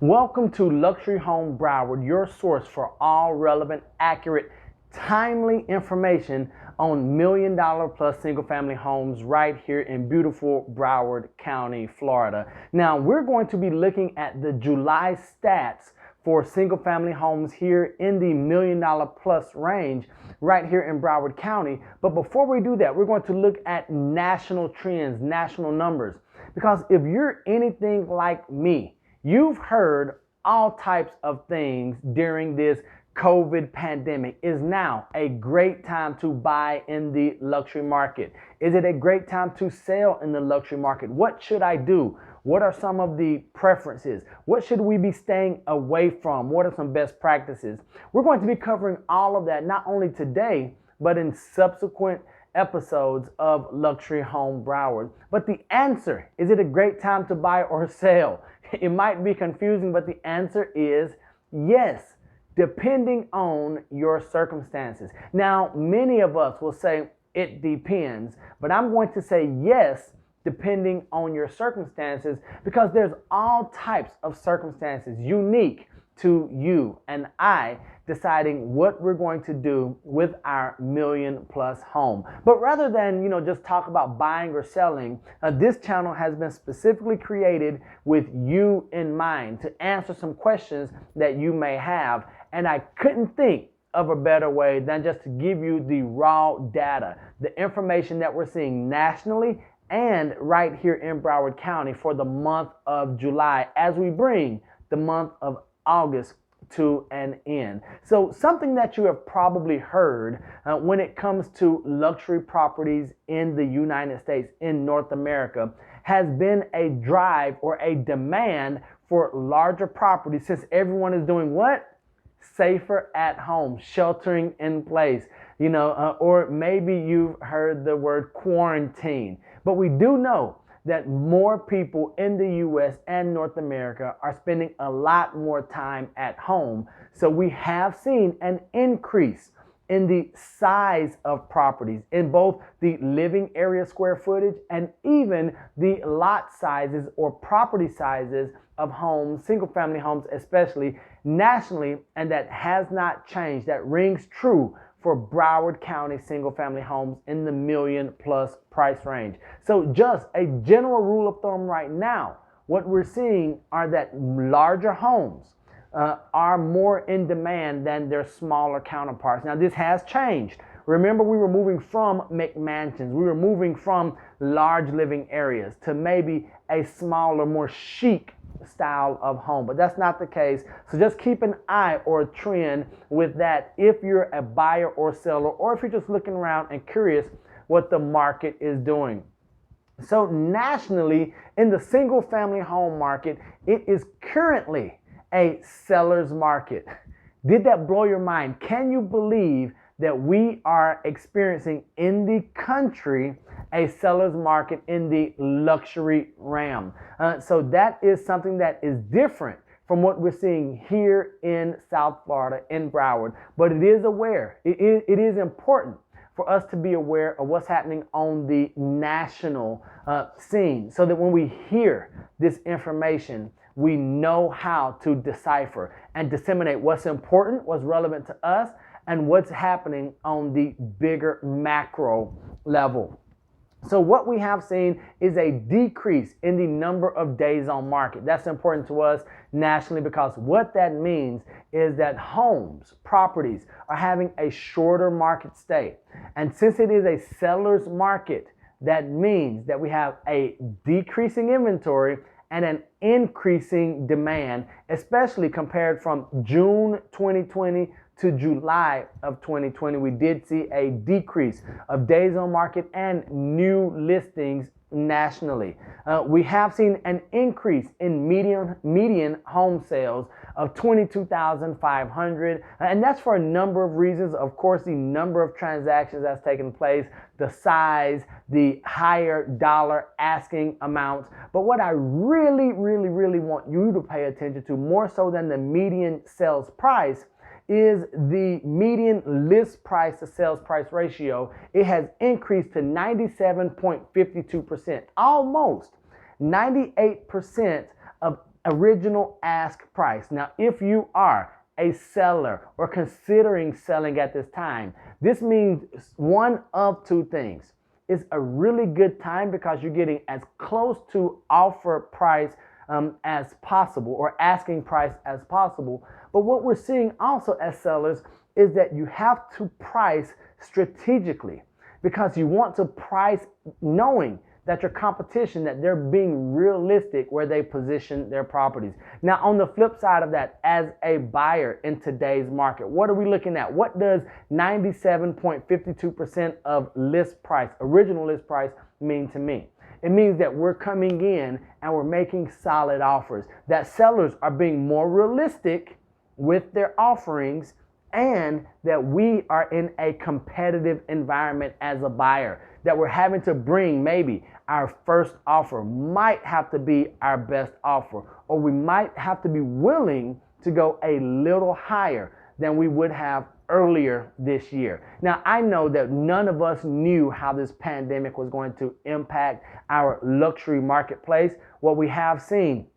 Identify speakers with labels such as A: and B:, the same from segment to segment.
A: Welcome to Luxury Home Broward, your source for all relevant, accurate, timely information on $1 million plus single family homes right here in beautiful Broward County, Florida. Now, we're going to be looking at the July stats for single family homes here in the $1 million plus range right here in Broward County. But before we do that, we're going to look at national trends, national numbers. Because if you're anything like me, you've heard all types of things during this COVID pandemic. Is now a great time to buy in the luxury market? Is it a great time to sell in the luxury market? What should I do? What are some of the preferences? What should we be staying away from? What are some best practices? We're going to be covering all of that, not only today, but in subsequent episodes of Luxury Home Broward. But the answer, is it a great time to buy or sell? It might be confusing, but the answer is yes, depending on your circumstances. Now, many of us will say it depends, but I'm going to say yes, depending on your circumstances, because there's all types of circumstances unique to you and I deciding what we're going to do with our $1 million plus home. But rather than, just talk about buying or selling, this channel has been specifically created with you in mind to answer some questions that you may have. And I couldn't think of a better way than just to give you the raw data, the information that we're seeing nationally and right here in Broward County for the month of July as we bring the month of August to an end. So something that you have probably heard when it comes to luxury properties in the United States, in North America, has been a drive or a demand for larger properties since everyone is doing what? Safer at home, sheltering in place, or maybe you've heard the word quarantine. But we do know that more people in the U.S. and North America are spending a lot more time at home. So we have seen an increase in the size of properties, in both the living area square footage and even the lot sizes or property sizes of homes, single family homes especially, nationally, and that has not changed. That rings true for Broward County single family homes in the $1 million plus price range. So just a general rule of thumb right now, what we're seeing are that larger homes are more in demand than their smaller counterparts. Now this has changed. Remember, we were moving from McMansions. We were moving from large living areas to maybe a smaller, more chic style of home, but that's not the case. So just keep an eye or a trend with that if you're a buyer or seller, or if you're just looking around and curious what the market is doing. So nationally, in the single family home market, it is currently a seller's market. Did that blow your mind? Can you believe that we are experiencing in the country a seller's market in the luxury realm? So that is something that is different from what we're seeing here in South Florida, in Broward. But it is important for us to be aware of what's happening on the national scene, so that when we hear this information, we know how to decipher and disseminate what's important, what's relevant to us, and what's happening on the bigger macro level. So what we have seen is a decrease in the number of days on market. That's important to us nationally, because what that means is that homes, properties are having a shorter market stay. And since it is a seller's market, that means that we have a decreasing inventory and an increasing demand, especially compared from June 2020 to July of 2020. We did see a decrease of days on market and new listings nationally. We have seen an increase in median home sales of 22,500, and that's for a number of reasons. Of course, the number of transactions that's taken place, the size, the higher dollar asking amounts. But what I really want you to pay attention to, more so than the median sales price, is the median list price to sales price ratio. It has increased to 97.52%, almost 98% of original ask price. Now, if you are a seller or considering selling at this time, this means one of two things. It's a really good time because you're getting as close to offer price as possible, or asking price as possible. But what we're seeing also as sellers is that you have to price strategically, because you want to price knowing that your competition, that they're being realistic where they position their properties. Now, on the flip side of that, as a buyer in today's market, what are we looking at? What does 97.52% of list price, original list price, mean to me? It means that we're coming in and we're making solid offers, that sellers are being more realistic with their offerings, and that we are in a competitive environment as a buyer, that we're having to bring maybe our first offer might have to be our best offer, or we might have to be willing to go a little higher than we would have earlier this year. Now, I know that none of us knew how this pandemic was going to impact our luxury marketplace. What we have seen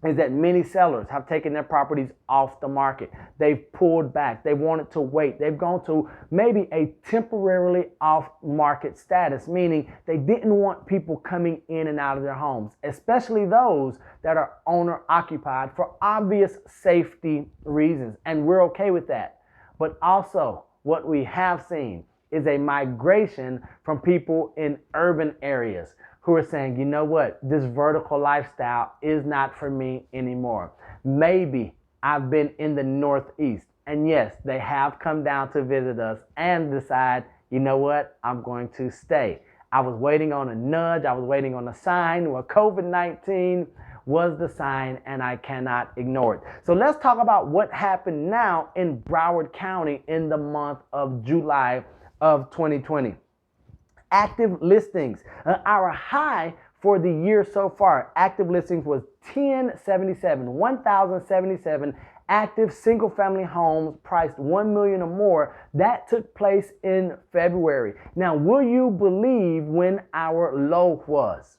A: is that many sellers have taken their properties off the market. They've pulled back. They wanted to wait. They've gone to maybe a temporarily off market status, meaning they didn't want people coming in and out of their homes, especially those that are owner occupied, for obvious safety reasons. And we're okay with that. But also, what we have seen is a migration from people in urban areas who are saying, you know what, this vertical lifestyle is not for me anymore. Maybe I've been in the Northeast, and yes, they have come down to visit us and decide, you know what, I'm going to stay. I was waiting on a nudge, I was waiting on a sign. Well, COVID-19 was the sign, and I cannot ignore it. So let's talk about what happened now in Broward County in the month of July of 2020. Active listings. Our high for the year so far, active listings, was 1,077 active single family homes priced $1 million or more. That took place in February. Now, will you believe when our low was?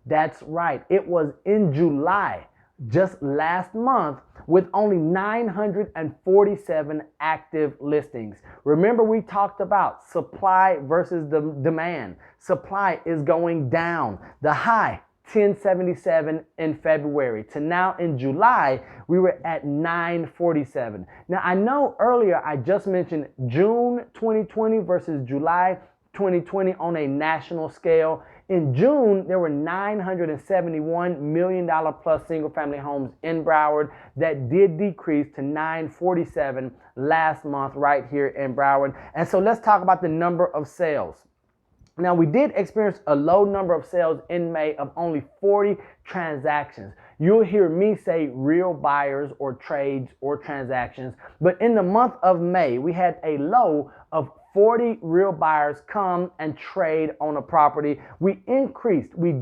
A: That's right. It was in July, just last month, with only 947 active listings. Remember, we talked about supply versus the demand. Supply is going down. The high, 1077 in February, to now in July, we were at 947. Now, I know earlier I just mentioned June 2020 versus July 2020 on a national scale. In June, there were $971 million plus single family homes in Broward. That did decrease to 947 last month right here in Broward. And so let's talk about the number of sales. Now, we did experience a low number of sales in May of only 40 transactions. You'll hear me say real buyers or trades or transactions, but in the month of May, we had a low of 40 real buyers come and trade on a property. We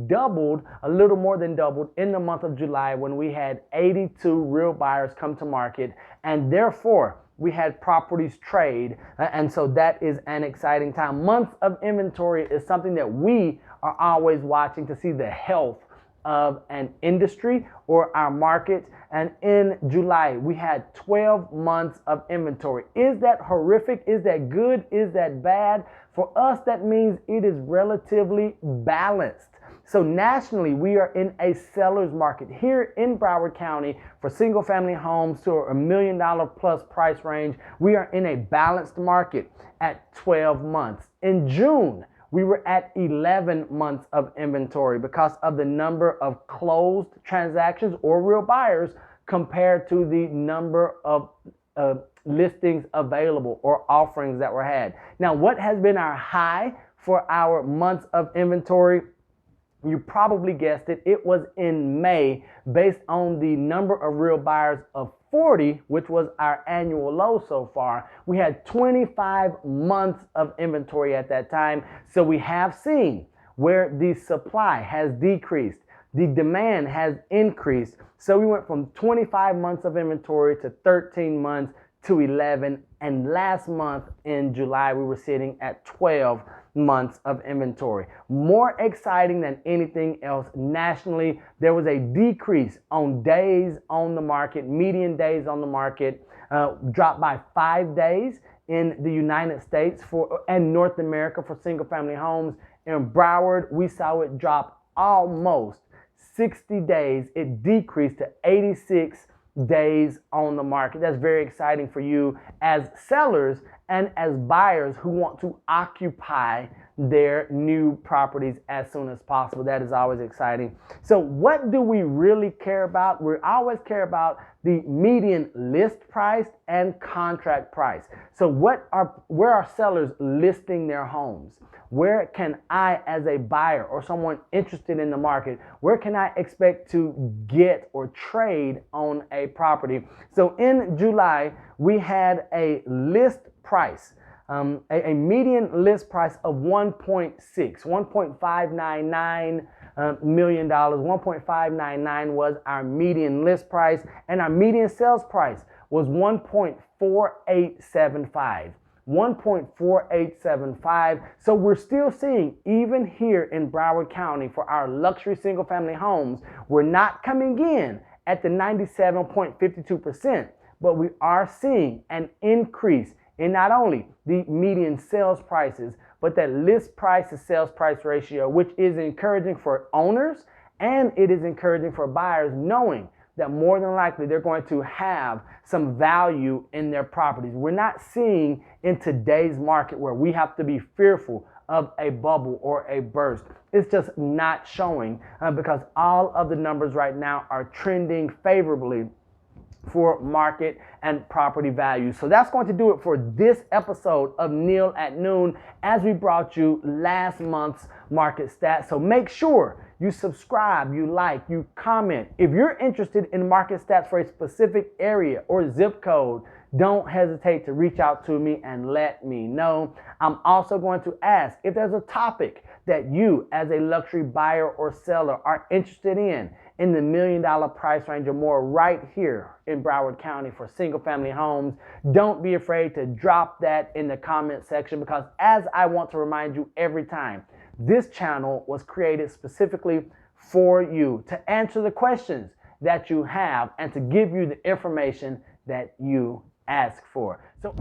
A: doubled, a little more than doubled, in the month of July when we had 82 real buyers come to market, and therefore we had properties trade, and so that is an exciting time. Months of inventory is something that we are always watching to see the health of an industry or our market. And in July, we had 12 months of inventory. Is that horrific? Is that good? Is that bad? For us, that means it is relatively balanced. So nationally, we are in a seller's market. Here in Broward County, for single family homes to $1 million plus price range, we are in a balanced market at 12 months. In June, we were at 11 months of inventory because of the number of closed transactions or real buyers compared to the number of listings available or offerings that were had. Now, what has been our high for our months of inventory? You probably guessed it. It was in May, based on the number of real buyers of 40, which was our annual low so far. We had 25 months of inventory at that time. So we have seen where the supply has decreased, the demand has increased. So we went from 25 months of inventory to 13 months to 11. And last month in July, we were sitting at 12 months of inventory. More exciting than anything else nationally, there was a decrease on days on the market, median days on the market, dropped by 5 days in the United States and North America for single family homes. In Broward, we saw it drop almost 60 days. It decreased to 86 days on the market. That's very exciting for you as sellers and as buyers who want to occupy their new properties as soon as possible. That is always exciting. So what do we really care about? We always care about the median list price and contract price. So where are sellers listing their homes? Where can I, as a buyer or someone interested in the market, where can I expect to get or trade on a property? So in July, we had a list price, a median list price of $1.599 million. $1.599 was our median list price, and our median sales price was $1.4875. 1.4875. So we're still seeing, even here in Broward County, for our luxury single family homes, we're not coming in at the 97.52%, but we are seeing an increase in not only the median sales prices, but that list price to sales price ratio, which is encouraging for owners and it is encouraging for buyers, knowing that more than likely they're going to have some value in their properties. We're not seeing in today's market where we have to be fearful of a bubble or a burst. It's just not showing because all of the numbers right now are trending favorably for market and property value. So that's going to do it for this episode of Neil at Noon, as we brought you last month's market stats. So make sure you subscribe, you like, you comment. If you're interested in market stats for a specific area or zip code, don't hesitate to reach out to me and let me know. I'm also going to ask if there's a topic that you as a luxury buyer or seller are interested in the $1 million price range or more right here in Broward County for single family homes. Don't be afraid to drop that in the comment section, because as I want to remind you every time, this channel was created specifically for you, to answer the questions that you have and to give you the information that you ask for. So